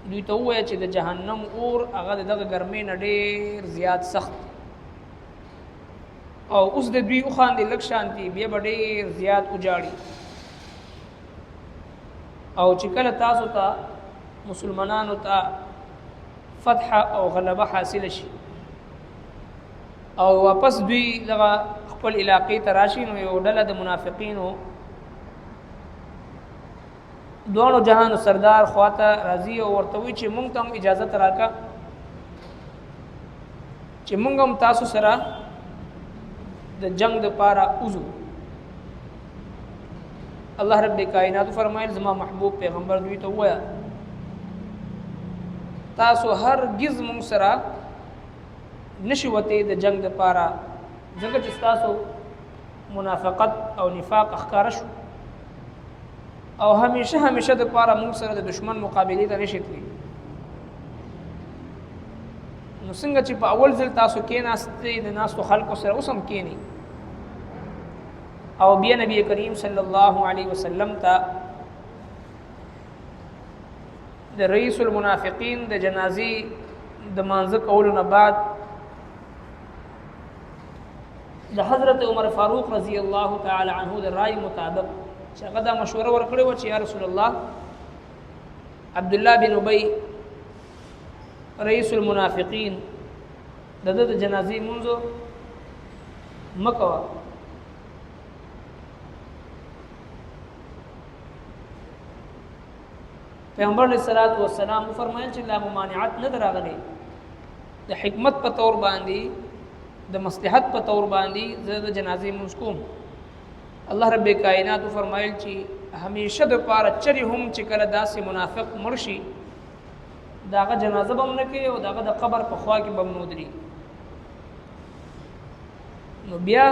دوی ته ووایه چې د جهنم اور هغه دغه ګرمۍ نه ډېر زیات سخت او اوس د دوی وخاندې لږ شانتي بیا به ډېر زیات وجاړي او چې کله تاسو ته مسلمانانو ته فتح او غلبه حاصل شي او واپس دوی دغه خپل علاقې ته راشي نو یو ډله د منافقینو دوانو جهان سردار خواته راضي او ورته وی چې مونږ ته اجازه راکا چې مونږ هم تاسو سره د جنگ د پاره اوزو الله رب کائنات فرمایل زما محبوب پیغمبر دوی ته وایا تاسو هرگز مونږ سره نشي وته د جنگ د پاره ځکه چې تاسو منافقت او نفاق ښکار شو او همیشه د پاره مونږ سره د دشمن مقابله ته نشي تللی نو څنګه چې په اول ځل تاسو کې ناستې د ناستو خلکو سره اوسم کېنی او بیا نبی کریم صلی الله علیه وسلم ته د رئیس المنافقین د جنازي د مانځ کولو نه بعد د حضرت عمر فاروق رضی الله تعالی عنہ د رائے مطابق چې هغه دا مشوره ورکړې و چې یا رسول الله عبد الله بن ابي رئیس المنافقین د جنازي منځو مکه پیغمبر علیہ الصلوۃ والسلام فرمایل چې لا ممانعت نه دراغلي د حکمت په تور باندې د مصلحت په تور باندې د جنازې منځ کوم الله رب کائنات فرمایل چې همیشه د پاره چری هم چې کله داسې منافق مرشي داغه جنازه بم نه کوي او داغه د قبر په خوا کې بم نودري نو بیا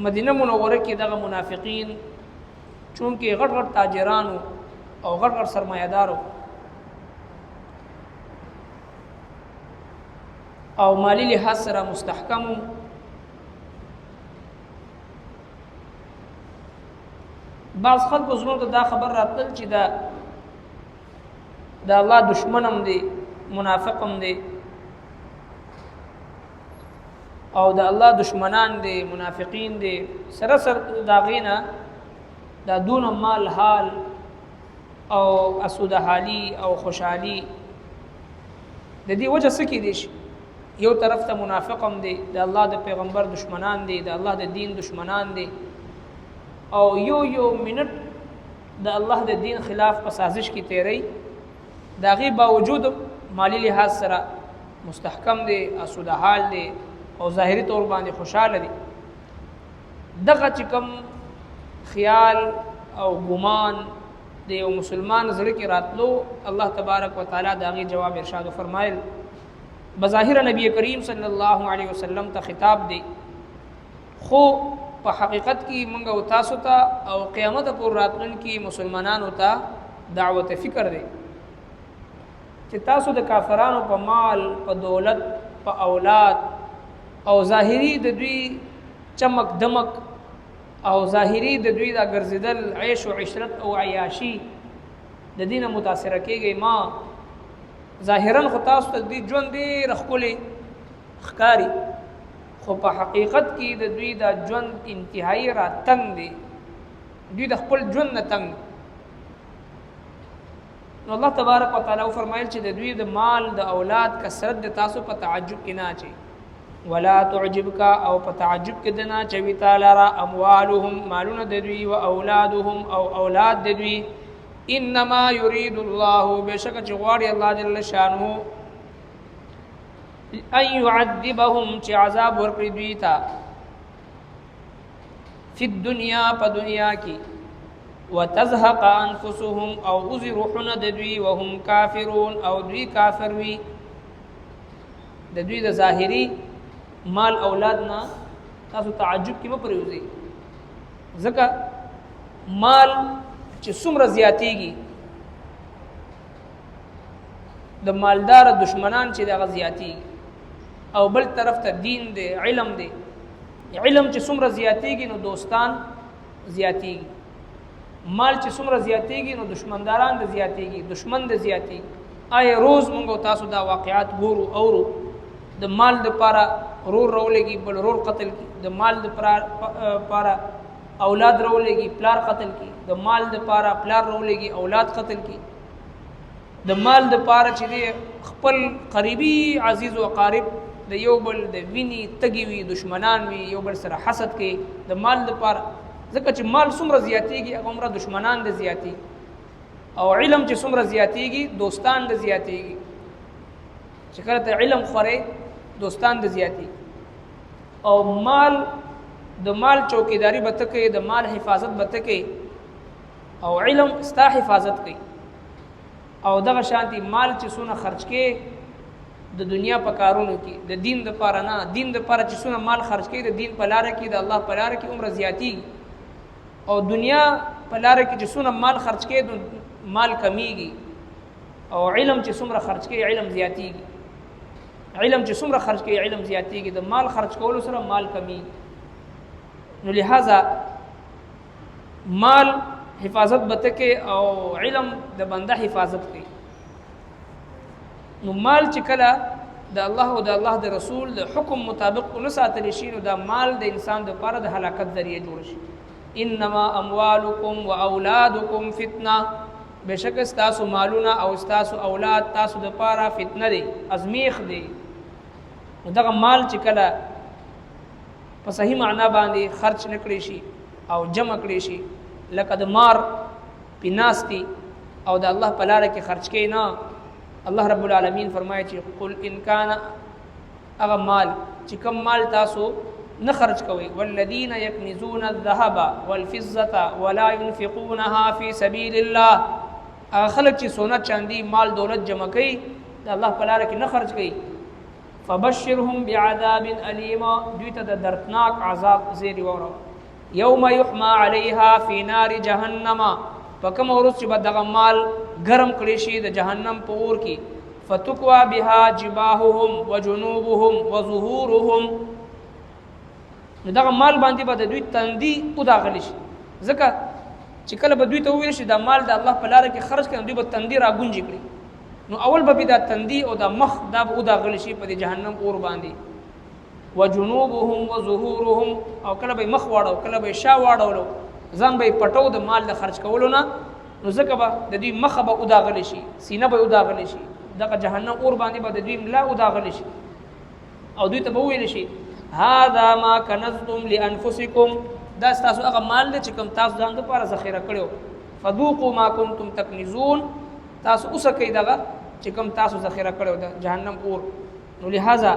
مدینه منوره کې دغه منافقین چونکه غټ غټ تاجرانو او غټ غټ سرمایه‌دارو او مالی لحاظ سره مستحکم بعض خلکو زموږ ته دا خبر راتل چې دا الله دشمن هم دی منافق هم دی او دا الله دشمنان دی منافقین دی سره دا غینا دا دون مال حال او اسود حالی او خوشحالی د دې وجه سکی دي یو طرف ته منافق هم دی د الله د پیغمبر دشمنان دی د الله د دین دشمنان دی او یو منټ د الله د دین خلاف په سازش کې تیری داغي باوجود مالی لحاظ سره مستحکم دی اسود حال دی او ظاهری طور باندې خوشاله دي دغه چې کوم خیال او ګمان د یو مسلمان زړه کې راتلو الله تبارک وتعالى داغي جواب ارشاد فرمایل بظاهر نبی کریم صلی الله علیه وسلم ته خطاب دی خو په حقیقت کې مونږ او تاسو ته او قیامت پر راتلون کې مسلمانانو ته دعوت فکر دی چې تاسو د کافرانو په مال په دولت په اولاد او ظاهری د دوی چمک دمک او ظاهری د دوی دا ګرځیدل عيش او عشرت او عیاشي د دینه متاثر کېږي ما ظاهرا خو تاسو ته دوی ژوند ډېر ښکلی ښکاري خو په حقیقت کې د دوی دا ژوند انتهایی را تنګ دی دوی د خپل ژوند نه تنګ نو الله تبارک وتعالى فرمایل چې د دوی د مال د اولاد کثرت د تاسو په تعجب کې نه اچي ولا تعجبك او په تعجب کې دنا چوي تعالی را اموالهم مالون د دوی او اولادهم او اولاد د دوی انما يريد الله بشک غواړي الله جل شانه ان يعذبهم چې عذاب ورکړي دوی ته فی الدنيا په دنیا کې وتزهق انفسهم او روحنا د دوی وهم کافرون او دوی کافر وي د دوی د ظاهری مال اولاد نه تاسو تعجب کې مپریوزي ځکه مال چې څومره زیاتېږي د مالدار دشمنان چې دغه زیاتېږي او بل طرف ته دین دی علم دی علم چې څومره زیاتېږي نو دوستان زیاتېږي مال چې څومره زیاتېږي نو دشمنداران د زیاتېږي دشمن د زیاتېږي آی روز مونږ تاسو دا واقعات ګورو اورو د مال د پاره رور رولېږي بل رور قتل کی د مال د پاره اولاد رولېږي پلار قتل کی د مال د پاره پلار رولېږي اولاد قتل کی د مال د پاره چې خپل قریبي عزیز او قارب د یو بل د ویني تګي وي دشمنان وي یو بل سره حسد کوي د مال د پاره ځکه چې مال څومره زیاتېږي هغه عمره دشمنان د زیاتي او علم چې څومره زیاتېږي دوستان د زیاتېږي چې کله ته علم خورې دوستان د زیاتی او مال د مال چوکیداری به ته کوي د مال حفاظت به ته کوي او علم ستا حفاظت کوي او دغه شانتي مال چې څونه خرج کې د دنیا په کارونو کې د دین د پاره نه دین د پاره چې څونه مال خرج کې د دین په لار کې د الله په لار کې عمر زیاتی او دنیا په لار کې چې څونه مال خرج کې مال کمیږي او علم چې څومره خرج کې علم زیاتیږي علم چې څومره خرج کوي علم زیاتېږي د مال خرج کولو سره مال کمی نو لہذا مال حفاظت به کوي او علم د بنده حفاظت کوي نو مال چې کله د الله او د الله د رسول د حکم مطابق ونه ساتل شي نو دا مال د انسان د لپاره د هلاکت ذریعہ جوړ شي انما اموالکم واولادکم فتنه بشک استاسو مالونه او استاسو اولاد تاسو د لپاره فتنه دي ازمیخ دي نو دغه مال چې کله په صحیح معنا باندې خرج نکړي شي او جمع کړي شي لکه د مار پیناستی او د الله په لار کې خرج کړي نه الله رب العالمین فرمایي چې قل ان کان هغه مال چې کوم مال تاسو نه خرج کوي والذین یکنزون الذهب والفضه ولا ينفقونها في سبيل الله هغه خلک چې سونا چاندي مال دولت جمع کوي د الله په لار کې نه خرج کوي فبشرهم بعذاب الیم دوی ته د دردناک عذاب زیری وره یوم یحما علیها فی نار جهنم فکم ورځ چې دغه مال ګرم کړي شي د جهنم په اور کې فتقوا بها جباههم وجنوبهم وظهورهم دغه مال باندې به د دوی تندي او داغلی شي ځکه چې کله به دوی ته وویل شي دا مال د الله په لار کې خرج کړي دوی به تندي را گونجي کړي نو اول به دا تندي او دا مخ دا به داغلی شي په جهنم اور باندې وجنوبهم وظهورهم او کله به مخ واړو کله به شا واړو ځان به پټو د مال د خرج کولو نه نو ځکه به د دوی مخ به وداغلی شي سینه به وداغلی شي دغه جهنم اور باندې به د دوی ملا وداغلی شي او دوی ته به ویل شي هذا ما کنزتم لانفسکم دا تاسو هغه مال دی چې کوم تاسو ځان لپاره ذخیره کړو فذوقوا ما کنتم تکنزون تاسو اوسه کوي دغه چې کوم تاسو ذخیره کړو د جهنم اور نو لہذا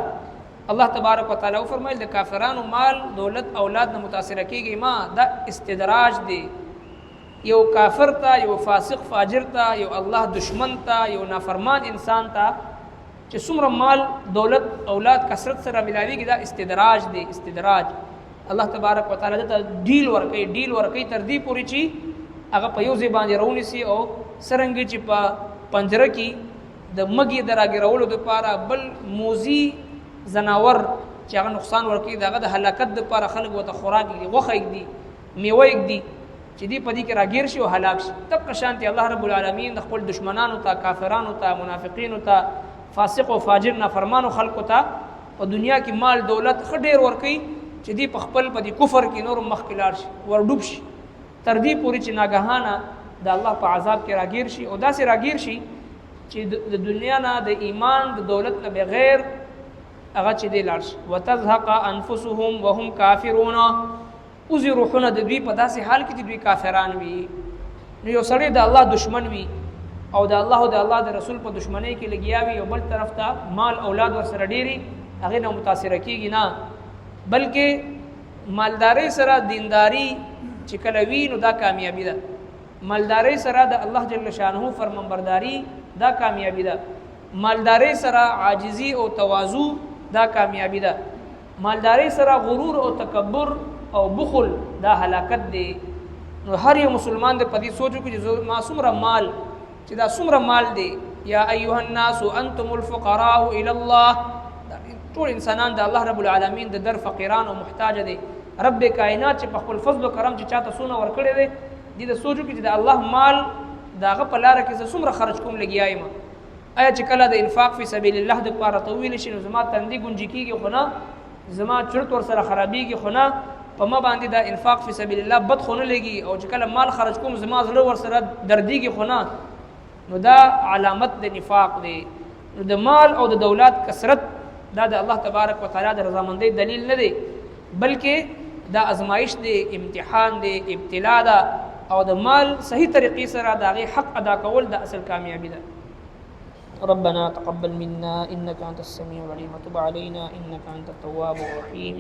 الله تبارک وتعالى فرمایل د کافرانو مال دولت اولاد نه متاثر کیږي ما دا استدراج دی یو کافر تا یو فاسق فاجر تا یو الله دشمن تا یو نافرمان انسان تا چې څومره مال دولت اولاد کثرت سره ملاویږي دا استدراج دی استدراج الله تبارک وتعالى ته ډیل ورکوي تر دې پورې چې هغه په یو ځای باندې رونی سي او سرنګ چې په پنجره کې د مګي دراګرولو د پاره بل موزي زناور چې هغه نقصان ورکوي دغه د هلاکت د پاره خلک وته خوراک دي غوخه دي میوه دي چې دی په دې کې راګیر شي او هلاک شي تب شانتي الله رب العالمین د خپل دشمنانو ته کافرانو ته منافقینو ته فاسق او فاجر نافرمانو خلقو ته په دنیا کې مال دولت خډیر ورکي چې دی په خپل په دې کفر کې نور مخکلار شي ورډوب شي تر دې پورې چې ناګهانه د الله په عذاب کې راګیر شي او داسې راګیر شي چې د دنیا نه د ایمان د دولت نه بغیر هغه چې دی لاړ شي وتزهق انفسهم وهم کافرون او زی روحونه د دوی په داسې حال کې چې دوی کافران وي نو یو سړی د الله دشمن وي او د الله او د الله د رسول په دشمنی کې لګیا وي او بل طرف ته مال اولاد ورسره ډېری هغه نه متاثر کیږي نه بلکې مالداري سره دینداری چې کله وي نو دا کامیابی ده مالداري سره د الله جل شانه فرمانبرداری دا کامیابی ده مالداري سره عاجزی او تواضع دا کامیابی ده مالداري سره غرور او تکبر او بخل دا هلاکت دی نو هر یو مسلمان د پدې سوچو کې چې ما څومره مال چې دا څومره مال دی یا ایها الناس انتم الفقراء الى الله ټول انسانان د الله رب العالمین د در فقیران او محتاج دي رب کائنات چې په خپل فضل او کرم چې چاته سونه ورکړي دي د سوچو کې چې د الله مال داغه په لار کې څومره خرج کوم لګیایم آیا چې کله د انفاق فی سبیل الله د لپاره طویل شي نو زما تندې ګونجي کیږي خو نه زما چرت ور سره خرابېږي خو نه په ما باندې دا انفاق فی سبیل الله بد خو نه لګي او چې کله مال خرج کوم زما زړه ور سره دردېږي خو نه نو دا علامت د نفاق دی. نو د مال او د دولت کثرت دا د الله تبارک وتعالى د رضامندۍ دلیل نه دی بلکې دا ازمایش دی امتحان دی ابتلا ده او د مال صحیح طریقې سره د هغې حق ادا کول د اصل کامیابی ده. ربنا تقبل منا انك انت السميع العليم وتب علينا انك انت التواب الرحيم.